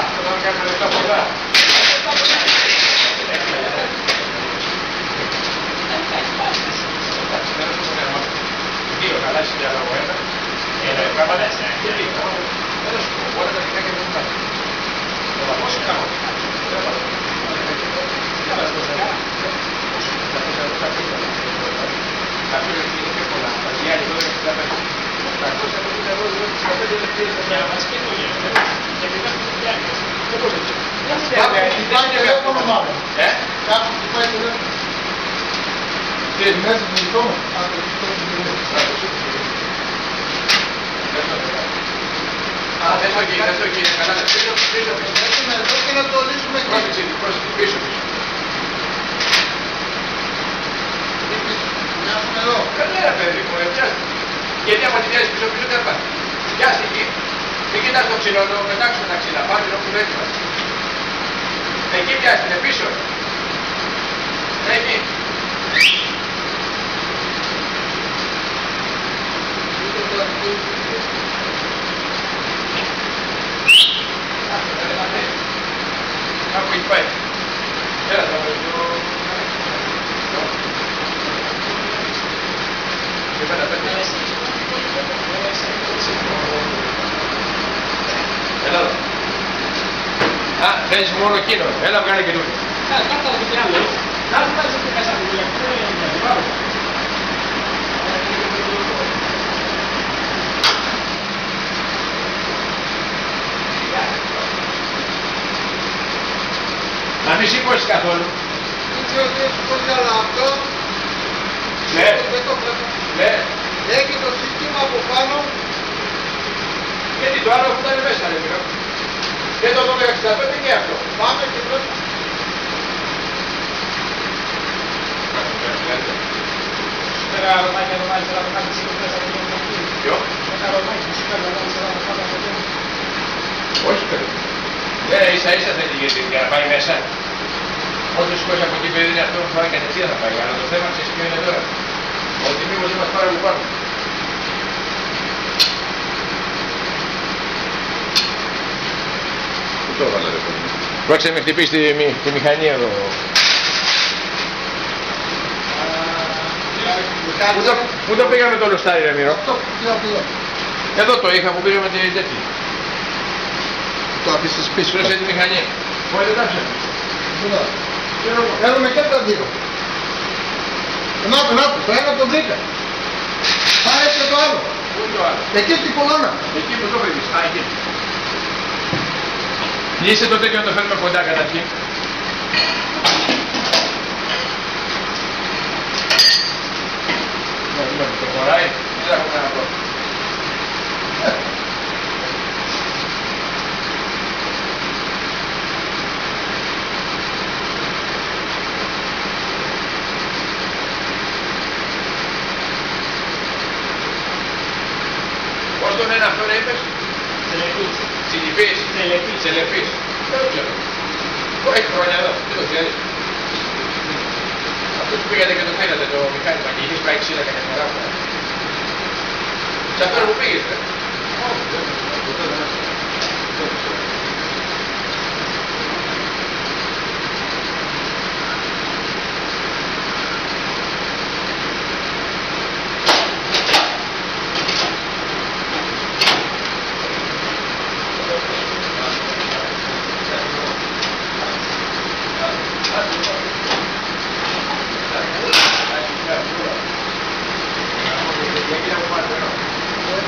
Αυτό θα κάνουμε λεφτά πολλά. Δύο καλά για λόγω ένα. Πράγματα έτσι. Γιατί δεν σου πω, μπορεί να δικά και δεν θα πει. Το βαθμό είναι καλό. Θα πει ότι είναι πιο πολλά. Τα διάρκεια εδώ είναι 65. 850 ευρώ, 65 λεπτές. Για να μας καινούργια. Γιατί δεν είναι διάρκεια. Δεν μπορεί να πει. Υπάρχει τηλέφωνο μάλλον. Κάπου υπάρχει τηλέφωνο. Και μέσα στο δικό μου. Δεν το εκεί, καλά, πίσω. Εδώ και να το λύσουμε εκεί. Πίσω. Μοιάζουμε εδώ. Καλά παιδί μου, πιάστε. Γιατί από τη μοιάζει πίσω δεν πάει. Πιάστε εκεί. Μην κοιτάς το ξυλό, το πετάξουμε τα ξύλα. Πάμε όπου δεν έχει. Εκεί πιάστε, πίσω. Εκεί. Κάπου έχει πάει. Έλα θα βρω το... Και πέρα πέντε. Έλα εδώ. Α, θέλεις μόνο εκείνο. Έλα βγάλε καινούριο. Κάτω από την άλλη. Κάτω από την άλλη. Να μην σηκώσεις καθόλου. Δεν ξέρω τι έχει πολύ καλά αυτό. Ναι. Δεν το βλέπω. Ναι. Έχει το σύστημα από πάνω. Γιατί το άλλο που ήταν μέσα ρε φίλο. Και το 1265 και αυτό. Πάμε και πρέπει. Πέρα αρωμάκι, αρωμάκι, σίγουρα μέσα από το κομμάτι. Ποιο? Ένα αρωμάκι, σίγουρα μέσα από το Όχι παιδί. Ίσα ίσα θέλει για να πάει μέσα. Ό,τι σηκώσει από εκεί παιδί είναι αυτό που πάει κατευθείαν θα πάει. Αλλά το θέμα ξέρεις ποιο είναι τώρα. Ότι μήπως δεν μας πάρει από πάνω. Πού το έβαλα ρε παιδί. Πρόκειται με χτυπήσει τη μηχανή εδώ. Πού το πήγαμε το λουστάρι ρε Μύρο. Εδώ το είχα που πήγαμε την τέτοια. Το άφησες πίσω. Στρώσε τη μηχανή. Πού δεν τα ψάχνει. Θέλουμε και τα δύο. Να το ένα το βρήκα. Πάρε και το άλλο. Πού είναι το άλλο. Εκεί στην κολόνα. Εκεί που το βρήκες. Α, εκεί. Λύσε το τέτοιο να το φέρουμε κοντά καταρχήν. Το χωράει. Δεν θα έχουμε ένα πρόβλημα. Πώς τον ένα αυτό ρε είπες? Τσιλιπής. Τσελεφής. Δεν το ξέρω. Έχει χρόνια εδώ. Δεν το ξέρεις. Αυτός που πήγατε και το πήρατε το μηχάνημα και είχες πάει ξύλα κανένα φορά. Σε αυτό που πήγες ρε. Όχι, δεν το ξέρω.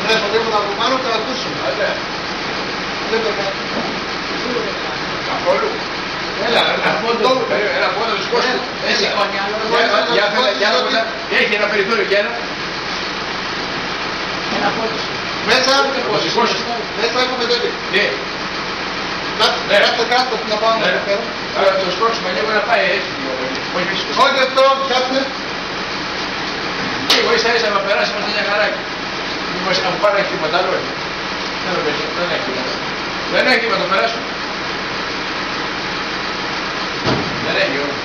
Βλέπω τίποτα από πάνω και θα ακούσουμε. Δεν το κάνω. Καθόλου. Έλα, ένα πόδο του σκόσου. Έχει ένα περιθώριο για ένα. Ένα πόδο. Μέσα έχουμε τέτοιο. Ναι. Κάτω να πάμε εδώ πέρα. Αλλά το σκόξουμε λίγο να πάει έτσι. Όχι αυτό, ψάχνε. Εγώ ίσα ίσα να περάσει μας μια χαράκι. Μήπως να μου πάρει τίποτα άλλο. Δεν νομίζω, δεν έχει τίποτα. Δεν έχει τίποτα, το περάσω. Δεν έχει όλο.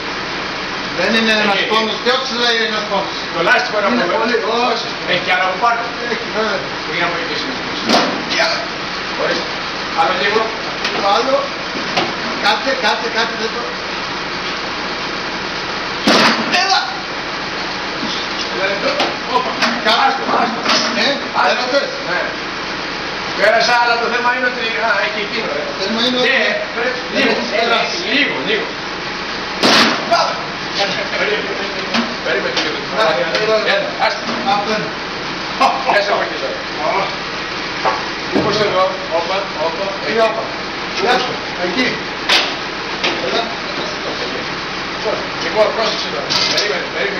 Δεν είναι ένας πόντος, ποιο λέει ένας πόντος. Το λάστιχο είναι από εδώ. Όχι. Έχει και άλλο από πάνω. Έχει βέβαια. Πήγα από εκεί σήμερα. Ορίστε. Άλλο λίγο. άλλο. Κάτσε, δεν το... Έλα! Άστο. Πέρασες. Ναι. Πέρασα, αλλά το θέμα είναι ότι... Α, έχει εκείνο, ρε. Το θέμα είναι ότι... Λίγο. Πάμε. Περίμενε λίγο. Έλα, άστο. Αυτό είναι. Μέσα από εκεί τώρα. Πώς εδώ, όπα. Τι όπα. Εκεί. Έλα. Λοιπόν, πρόσεξε τώρα. Περίμενε,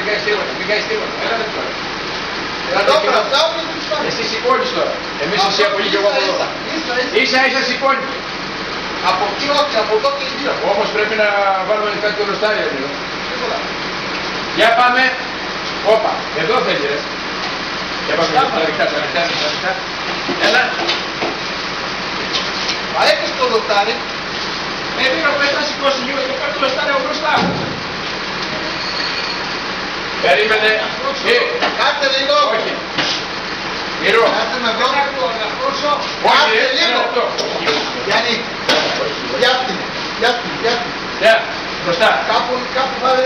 μην κάνεις τίποτα. Έλα δεν τώρα. Εσύ σηκώνεις τώρα. Εμείς εσύ από εκεί και εγώ από εδώ. Ίσα σηκώνεις. Από εκεί όχι, από εδώ και δύο. Όμως πρέπει να βάλουμε κάτι το ροστάριο εδώ. Για πάμε. Όπα, εδώ θέλει ρε. Για πάμε να ριχτά. Έλα. Μα έχεις το ροστάρι. Εδώ πες να σηκώσει λίγο και πάρει το λοστάριο μπροστά. Περίμενε. Κάτσε λίγο. Όχι. Μυρώ. Κάτσε με εδώ. Όχι, Κάτσε λίγο. Γιάννη. Γιάπτηνε. Ναι, μπροστά. Κάπου βάλε.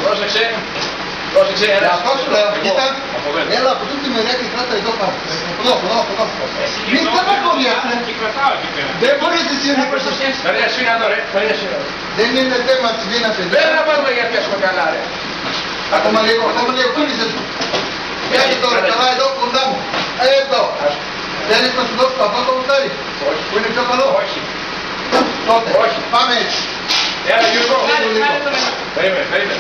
Πρόσεξε, έλα. Αυτό σου λέω. Κοίτα. Από εδώ. Έλα από τούτη μεριά και κράτα εδώ πάνω. Από εδώ. Μη στεναχωριάσαι. Και κρατάω εκεί πέρα. Δεν μπορείς εσύ να πες. Φέρε σφίνα εδώ ρε. Δεν είναι θέμα της βίνας. Δεν να βάλουμε για πιάσουμε καλά ρε. Ακόμα λίγο. Κούνησε του. Πιάνε τώρα καλά εδώ κοντά μου. Εδώ. Θέλεις να σου δώσω το αυτό το μουστάρι. Όχι. Που είναι πιο καλό. Όχι. Τότε. Όχι. Πάμε έτσι. Έλα Γιώργο. Περίμενε.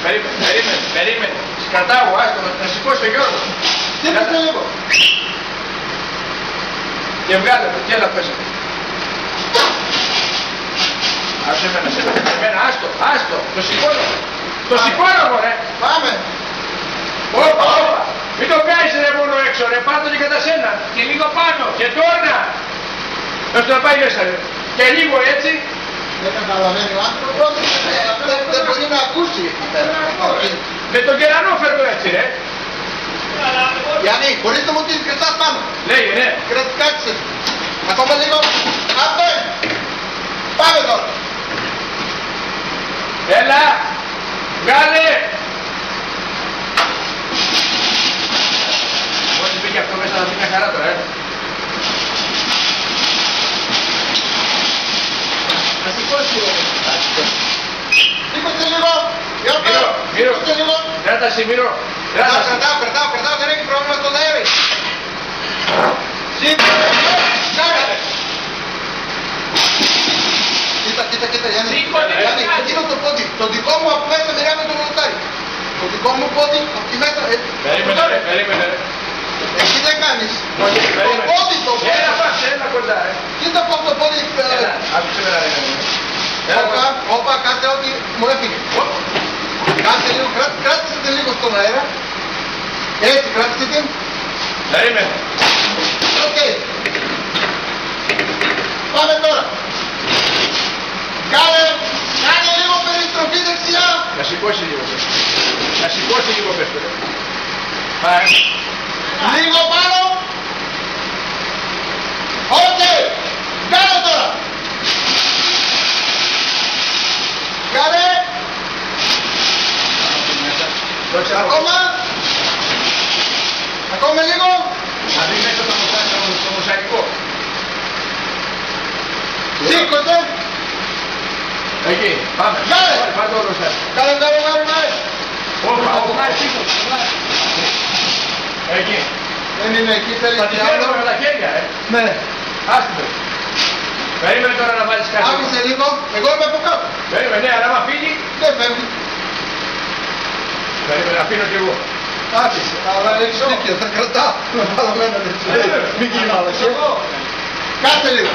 Περίμενε. Σκατάω, άστο να σηκώσει ο Γιώργος. Σήκωσε λίγο. Και βγάλε το, και έλα πέσα. Άσε εμένα, άστο, το σηκώνω μωρέ. Πάμε. Όπα, μην το κάνεις ρε μόνο έξω ρε, πάρ' το και κατά σένα. Και λίγο πάνω. Και τώρα, να το πάει μέσα ρε. Και λίγο έτσι. Δεν καταλαβαίνει ο άνθρωπος. Δεν μπορεί να ακούσει. Με τον κερανό φέρνω έτσι ρε. Γιάννη, μπορείς να μου την κρατάς πάνω. Λέγε ναι. Κάτσε. Ακόμα λίγο. Αυτό είναι. Πάμε τώρα. Έλα, βγάλε. Μόλις μπήκε αυτό μέσα να πει μια χαρά τώρα Να σηκώσει λίγο. Σήκωσε λίγο. Μύρο, Σήκωσε λίγο. κράτασε Μύρο. Κρατάω, δεν έχει πρόβλημα στον αέρι. Σήκωσε. Κάνε. Κοίτα, Γιάννη. Γιάννη, εκείνο το πόδι. Το δικό μου από μέσα μοιρά με το ροστάρι. Το δικό μου πόδι από τη μέσα. Περίμενε ρε. Εκεί δεν κάνεις. Όχι, Το περίμενε. πόδι, το πόδι. Έλα κοντά ρε. Κοίτα πως το πόδι έχει πέρα. Έλα, άκουσε με ρε. Όπα, κάτσε ό,τι μου έφυγε. Κάτσε λίγο, κράτησε την λίγο στον αέρα. Έτσι, κράτησε την. Περίμενε. Οκ. Πάμε τώρα. Κάνε λίγο περιστροφή δεξιά. Να σηκώσει λίγο πες τώρα. Πάει. Λίγο πάνω. Οκ. Κάνε τώρα. Κάνε. Ακόμα λίγο. Να δει μέσα το μοσαϊκό. Σήκωσε. Εκεί, πάμε. Κάνε. Πάρ' το όλο σας. Κάνε. Όπα, εκεί. Δεν είναι εκεί, θέλει Θα τη και φέρνω άλλο. με τα χέρια, Ναι. Άστο το. Περίμενε τώρα να βάλεις κάτι. Άκουσε λίγο. Εγώ είμαι από κάτω. Περίμενε, ναι, αλλά άμα φύγει, Δεν φεύγει. περίμενε να φύγω κι εγώ. Άκουσε. Αλλά έχεις δίκιο. Θα κρατάω. Βάλαμε ένα δεξιά. Μην κοιμάσαι. Κάτσε λίγο.